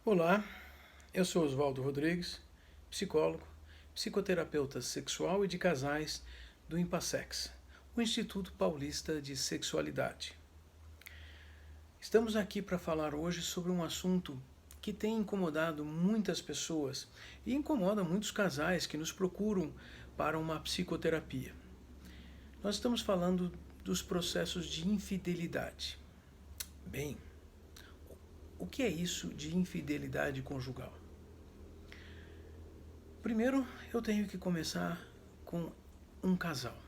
Olá, eu sou Oswaldo Rodrigues, psicólogo, psicoterapeuta sexual e de casais do Impassex, o Instituto Paulista de Sexualidade. Estamos aqui para falar hoje sobre um assunto que tem incomodado muitas pessoas e incomoda muitos casais que nos procuram para uma psicoterapia. Nós estamos falando dos processos de infidelidade. Bem, o que é isso de infidelidade conjugal? Primeiro, eu tenho que começar com um casal.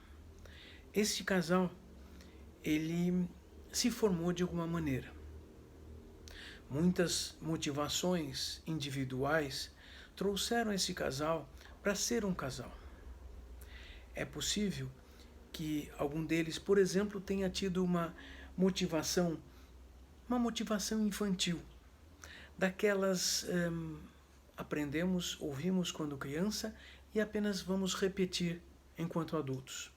Este casal, ele se formou de alguma maneira. Muitas motivações individuais trouxeram esse casal para ser um casal. É possível que algum deles, por exemplo, tenha tido uma motivação infantil, daquelas aprendemos, ouvimos quando criança e apenas vamos repetir enquanto adultos.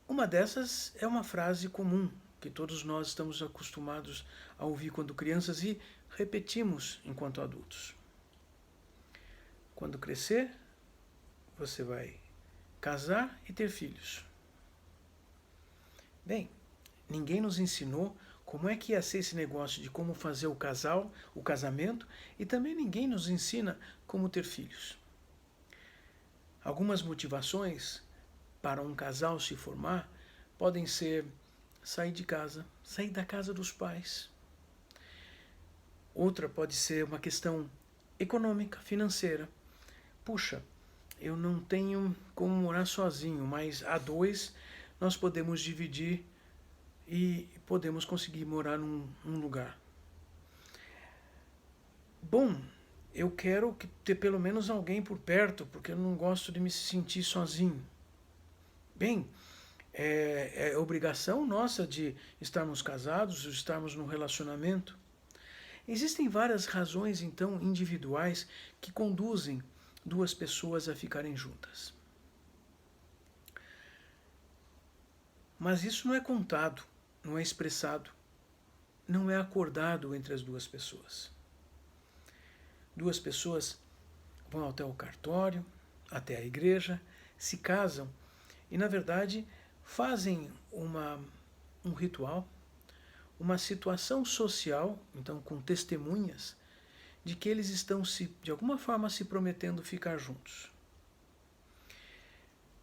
Uma dessas é uma frase comum que todos nós estamos acostumados a ouvir quando crianças e repetimos enquanto adultos. Quando crescer, você vai casar e ter filhos. Bem, ninguém nos ensinou como é que ia ser esse negócio de como fazer o casamento, e também ninguém nos ensina como ter filhos. Algumas motivações para um casal se formar podem ser sair de casa, sair da casa dos pais. Outra pode ser uma questão econômica, financeira. Puxa, eu não tenho como morar sozinho, mas a dois nós podemos dividir e podemos conseguir morar num lugar. Bom, eu quero ter pelo menos alguém por perto, porque eu não gosto de me sentir sozinho. Bem, é obrigação nossa de estarmos casados, de estarmos num relacionamento. Existem várias razões, então, individuais que conduzem duas pessoas a ficarem juntas. Mas isso não é contado, não é expressado, não é acordado entre as duas pessoas. Duas pessoas vão até o cartório, até a igreja, se casam e, na verdade, fazem um ritual, uma situação social, então com testemunhas, de que eles estão, de alguma forma, se prometendo ficar juntos.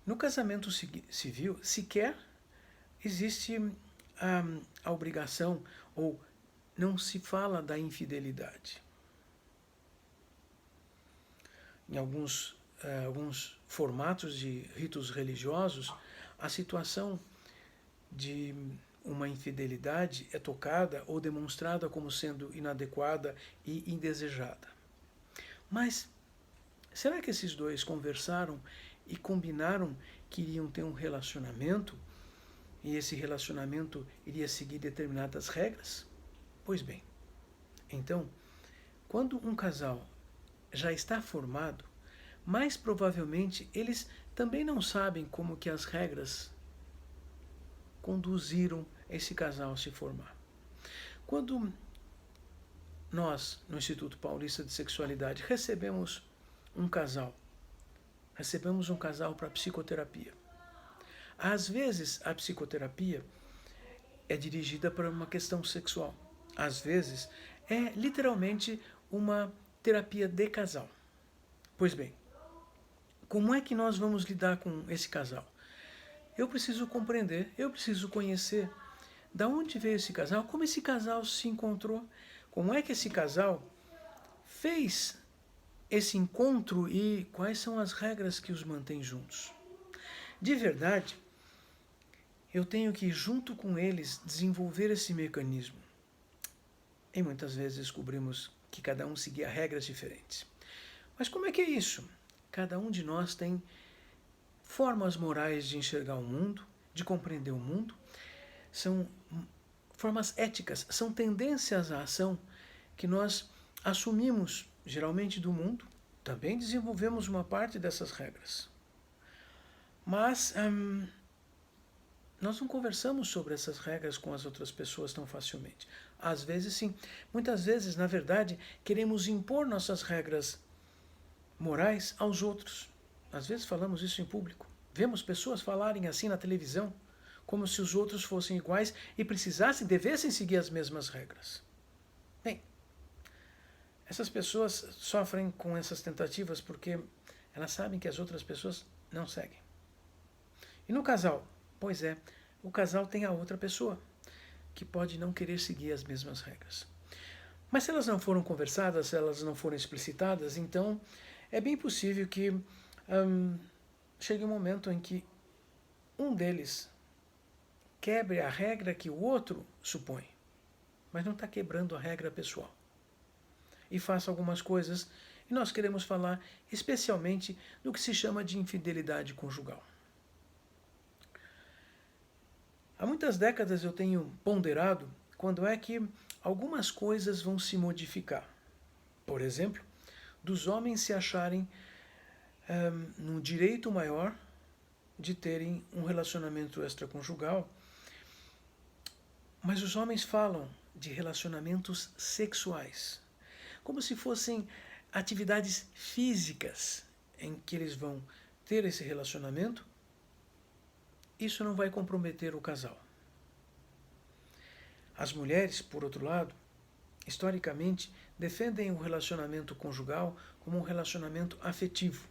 No casamento civil, sequer existe a obrigação ou não se fala da infidelidade. Em alguns formatos de ritos religiosos, a situação de uma infidelidade é tocada ou demonstrada como sendo inadequada e indesejada. Mas será que esses dois conversaram e combinaram que iriam ter um relacionamento e esse relacionamento iria seguir determinadas regras? Pois bem, então, quando um casal já está formado, mais provavelmente eles também não sabem como que as regras conduziram esse casal a se formar. Quando nós, no Instituto Paulista de Sexualidade, recebemos um casal para psicoterapia. Às vezes, a psicoterapia é dirigida para uma questão sexual. Às vezes, é literalmente uma terapia de casal. Pois bem, como é que nós vamos lidar com esse casal? Eu preciso compreender, eu preciso conhecer da onde veio esse casal, como esse casal se encontrou, como é que esse casal fez esse encontro e quais são as regras que os mantêm juntos. De verdade, eu tenho que, junto com eles, desenvolver esse mecanismo. E muitas vezes descobrimos que cada um seguia regras diferentes. Mas como é que é isso? Cada um de nós tem formas morais de enxergar o mundo, de compreender o mundo. São formas éticas, são tendências à ação que nós assumimos, geralmente do mundo. Também desenvolvemos uma parte dessas regras. Mas nós não conversamos sobre essas regras com as outras pessoas tão facilmente. Às vezes sim. Muitas vezes, na verdade, queremos impor nossas regras morais aos outros. Às vezes falamos isso em público. Vemos pessoas falarem assim na televisão, como se os outros fossem iguais e precisassem, devessem seguir as mesmas regras. Bem, essas pessoas sofrem com essas tentativas porque elas sabem que as outras pessoas não seguem. E no casal? Pois é, o casal tem a outra pessoa que pode não querer seguir as mesmas regras. Mas se elas não foram conversadas, se elas não foram explicitadas, então é bem possível que chegue um momento em que um deles quebre a regra que o outro supõe, mas não está quebrando a regra pessoal. E faça algumas coisas, e nós queremos falar especialmente do que se chama de infidelidade conjugal. Há muitas décadas eu tenho ponderado quando é que algumas coisas vão se modificar. Por exemplo, dos homens se acharem no direito maior de terem um relacionamento extraconjugal, mas os homens falam de relacionamentos sexuais, como se fossem atividades físicas em que eles vão ter esse relacionamento. Isso não vai comprometer o casal. As mulheres, por outro lado, historicamente, defendem o relacionamento conjugal como um relacionamento afetivo.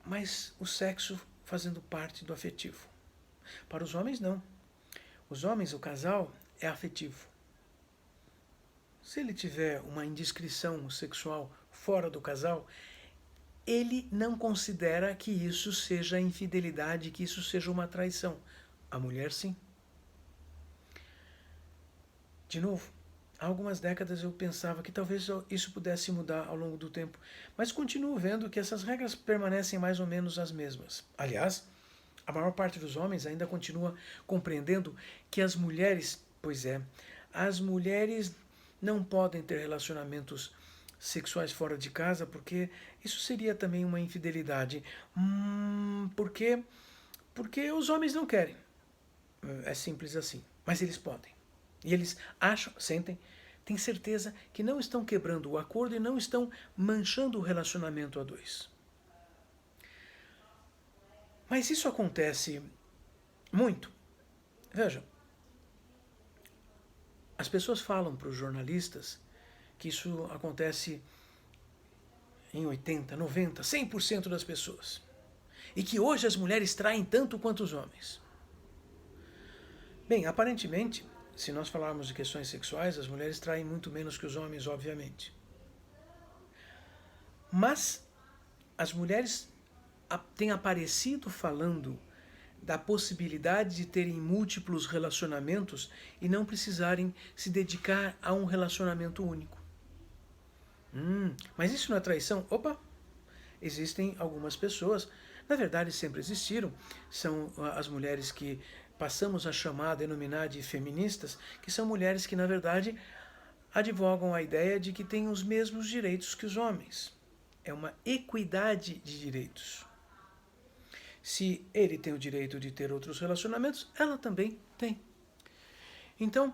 Mas o sexo fazendo parte do afetivo. Para os homens, não. Os homens, o casal, é afetivo. Se ele tiver uma indiscrição sexual fora do casal, ele não considera que isso seja infidelidade, que isso seja uma traição. A mulher, sim. De novo, há algumas décadas eu pensava que talvez isso pudesse mudar ao longo do tempo, mas continuo vendo que essas regras permanecem mais ou menos as mesmas. Aliás, a maior parte dos homens ainda continua compreendendo que as mulheres, pois é, as mulheres não podem ter relacionamentos sexuais fora de casa, porque isso seria também uma infidelidade. Porque os homens não querem. É simples assim. Mas eles podem. E eles acham, sentem, têm certeza que não estão quebrando o acordo e não estão manchando o relacionamento a dois. Mas isso acontece muito. Veja, as pessoas falam para os jornalistas que isso acontece em 80%, 90%, 100% das pessoas. E que hoje as mulheres traem tanto quanto os homens. Bem, aparentemente, se nós falarmos de questões sexuais, as mulheres traem muito menos que os homens, obviamente. Mas as mulheres têm aparecido falando da possibilidade de terem múltiplos relacionamentos e não precisarem se dedicar a um relacionamento único. Mas isso não é traição? Opa! Existem algumas pessoas, na verdade sempre existiram, são as mulheres que passamos a chamar, a denominar de feministas, que são mulheres que na verdade advogam a ideia de que têm os mesmos direitos que os homens. É uma equidade de direitos. Se ele tem o direito de ter outros relacionamentos, ela também tem. Então,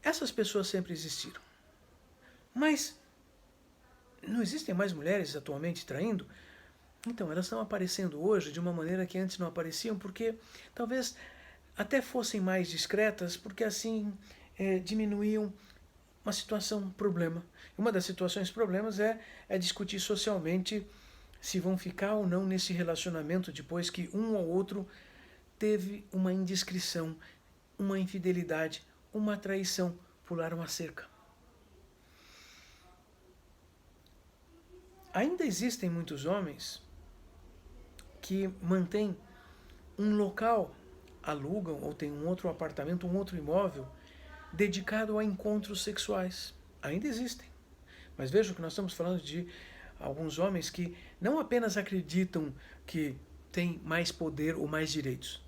essas pessoas sempre existiram. Mas não existem mais mulheres atualmente traindo? Então, elas estão aparecendo hoje de uma maneira que antes não apareciam, porque talvez até fossem mais discretas, porque assim diminuíam uma situação problema. Uma das situações problemas é discutir socialmente se vão ficar ou não nesse relacionamento depois que um ou outro teve uma indiscrição, uma infidelidade, uma traição, pular uma cerca. Ainda existem muitos homens que mantêm um local, alugam ou têm um outro apartamento, um outro imóvel dedicado a encontros sexuais. Ainda existem. Mas veja que nós estamos falando de alguns homens que não apenas acreditam que têm mais poder ou mais direitos.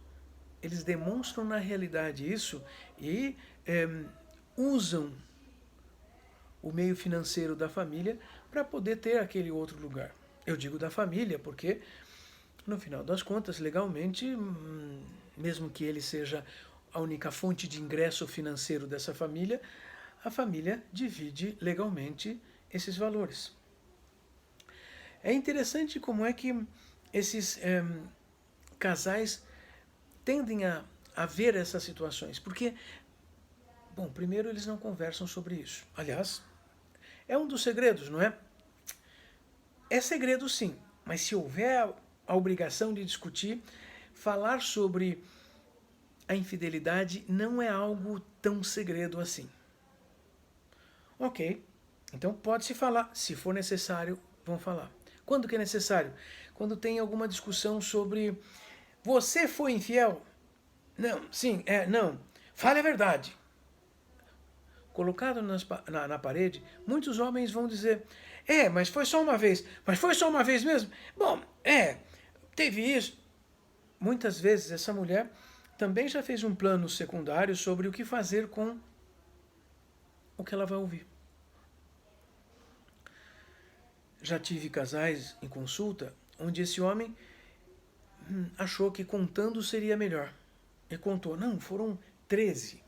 Eles demonstram na realidade isso e usam o meio financeiro da família para poder ter aquele outro lugar. Eu digo da família porque, no final das contas, legalmente, mesmo que ele seja a única fonte de ingresso financeiro dessa família, a família divide legalmente esses valores. É interessante como é que esses casais tendem a ver essas situações, porque, bom, primeiro eles não conversam sobre isso. Aliás, é um dos segredos, não é? É segredo sim, mas se houver a obrigação de discutir, falar sobre a infidelidade não é algo tão segredo assim. Ok, então pode-se falar, se for necessário, vão falar. Quando que é necessário? Quando tem alguma discussão sobre você foi infiel? Não, sim, não. Fale a verdade. Colocado na parede, muitos homens vão dizer, mas foi só uma vez. Mas foi só uma vez mesmo? Bom, teve isso. Muitas vezes essa mulher também já fez um plano secundário sobre o que fazer com o que ela vai ouvir. Já tive casais em consulta onde esse homem achou que contando seria melhor. E contou, não, foram 13.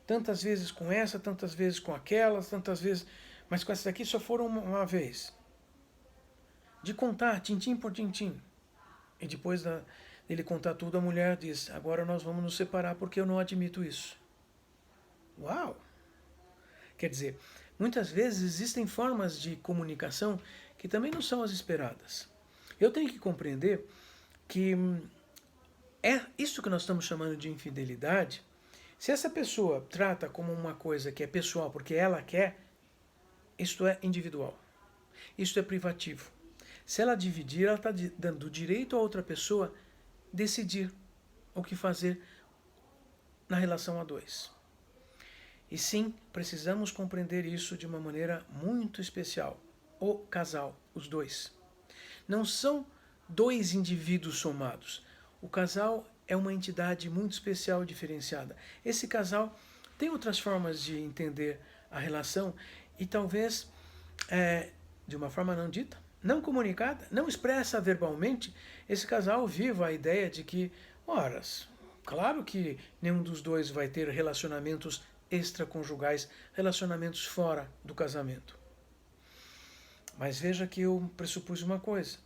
Tantas vezes com essa, tantas vezes com aquelas, tantas vezes... Mas com essa daqui só foram uma vez. De contar, tintim por tintim. E depois dele contar tudo, a mulher diz, agora nós vamos nos separar porque eu não admito isso. Uau! Quer dizer, muitas vezes existem formas de comunicação que também não são as esperadas. Eu tenho que compreender que é isso que nós estamos chamando de infidelidade. Se essa pessoa trata como uma coisa que é pessoal porque ela quer, isto é individual. Isto é privativo. Se ela dividir, ela está dando direito a outra pessoa decidir o que fazer na relação a dois. E sim, precisamos compreender isso de uma maneira muito especial. O casal, os dois. Não são dois indivíduos somados. O casal é uma entidade muito especial e diferenciada. Esse casal tem outras formas de entender a relação e talvez, de uma forma não dita, não comunicada, não expressa verbalmente, esse casal viva a ideia de que, horas, claro que nenhum dos dois vai ter relacionamentos extraconjugais, relacionamentos fora do casamento. Mas veja que eu pressupus uma coisa.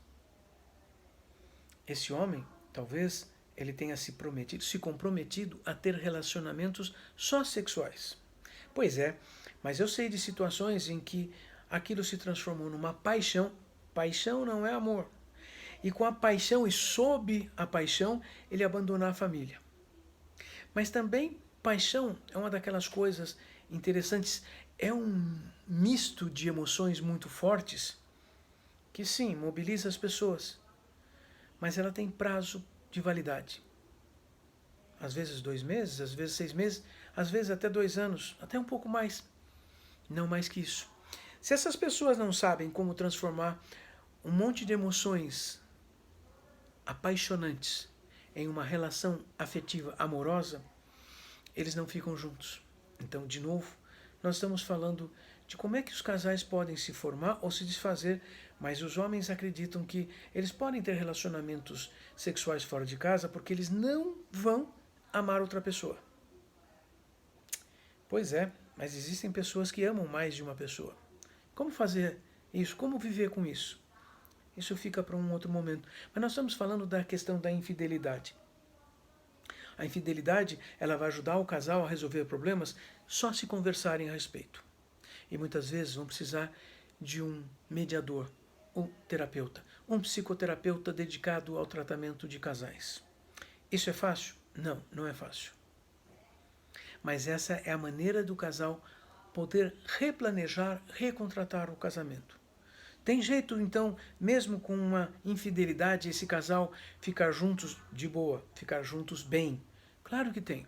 Esse homem, talvez, ele tenha se comprometido a ter relacionamentos só sexuais. Pois é, mas eu sei de situações em que aquilo se transformou numa paixão. Paixão não é amor. E com a paixão e sob a paixão, ele abandonar a família. Mas também paixão é uma daquelas coisas interessantes, é um misto de emoções muito fortes que sim, mobiliza as pessoas, mas ela tem prazo de validade. Às vezes 2 meses, às vezes 6 meses, às vezes até 2 anos, até um pouco mais. Não mais que isso. Se essas pessoas não sabem como transformar um monte de emoções apaixonantes em uma relação afetiva amorosa, eles não ficam juntos. Então, de novo, nós estamos falando de como é que os casais podem se formar ou se desfazer, mas os homens acreditam que eles podem ter relacionamentos sexuais fora de casa porque eles não vão amar outra pessoa. Pois é, mas existem pessoas que amam mais de uma pessoa. Como fazer isso? Como viver com isso? Isso fica para um outro momento. Mas nós estamos falando da questão da infidelidade. A infidelidade, ela vai ajudar o casal a resolver problemas só se conversarem a respeito. E muitas vezes vão precisar de um mediador, um terapeuta, um psicoterapeuta dedicado ao tratamento de casais. Isso é fácil? Não, não é fácil. Mas essa é a maneira do casal poder replanejar, recontratar o casamento. Tem jeito, então, mesmo com uma infidelidade, esse casal ficar juntos de boa, ficar juntos bem? Claro que tem.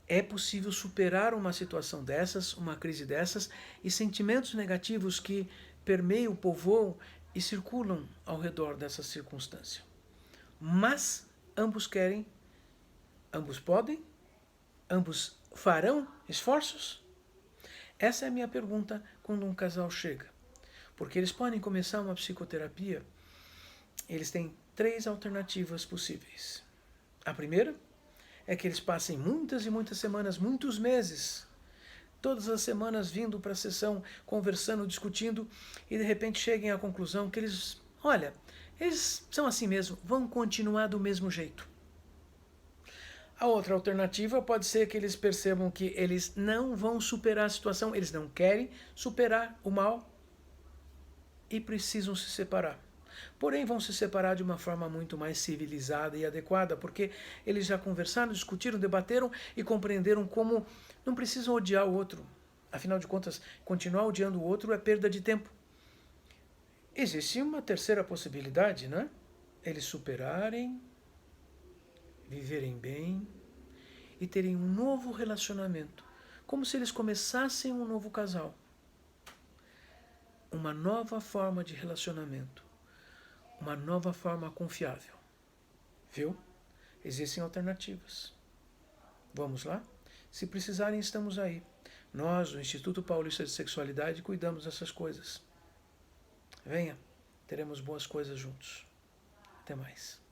É possível superar uma situação dessas, uma crise dessas, e sentimentos negativos que permeiam, povoam e circulam ao redor dessa circunstância. Mas ambos querem, ambos podem, ambos farão esforços? Essa é a minha pergunta quando um casal chega. Porque eles podem começar uma psicoterapia, eles têm 3 alternativas possíveis. A primeira é que eles passem muitas e muitas semanas, muitos meses, todas as semanas vindo para a sessão, conversando, discutindo, e de repente cheguem à conclusão que eles, olha, eles são assim mesmo, vão continuar do mesmo jeito. A outra alternativa pode ser que eles percebam que eles não vão superar a situação, eles não querem superar o mal e precisam se separar. Porém, vão se separar de uma forma muito mais civilizada e adequada, porque eles já conversaram, discutiram, debateram e compreenderam como não precisam odiar o outro. Afinal de contas, continuar odiando o outro é perda de tempo. Existe uma terceira possibilidade, né? Eles superarem, viverem bem e terem um novo relacionamento, como se eles começassem um novo casal. Uma nova forma de relacionamento, uma nova forma confiável. Viu? Existem alternativas. Vamos lá? Se precisarem, estamos aí. Nós, do Instituto Paulista de Sexualidade, cuidamos dessas coisas. Venha, teremos boas coisas juntos. Até mais.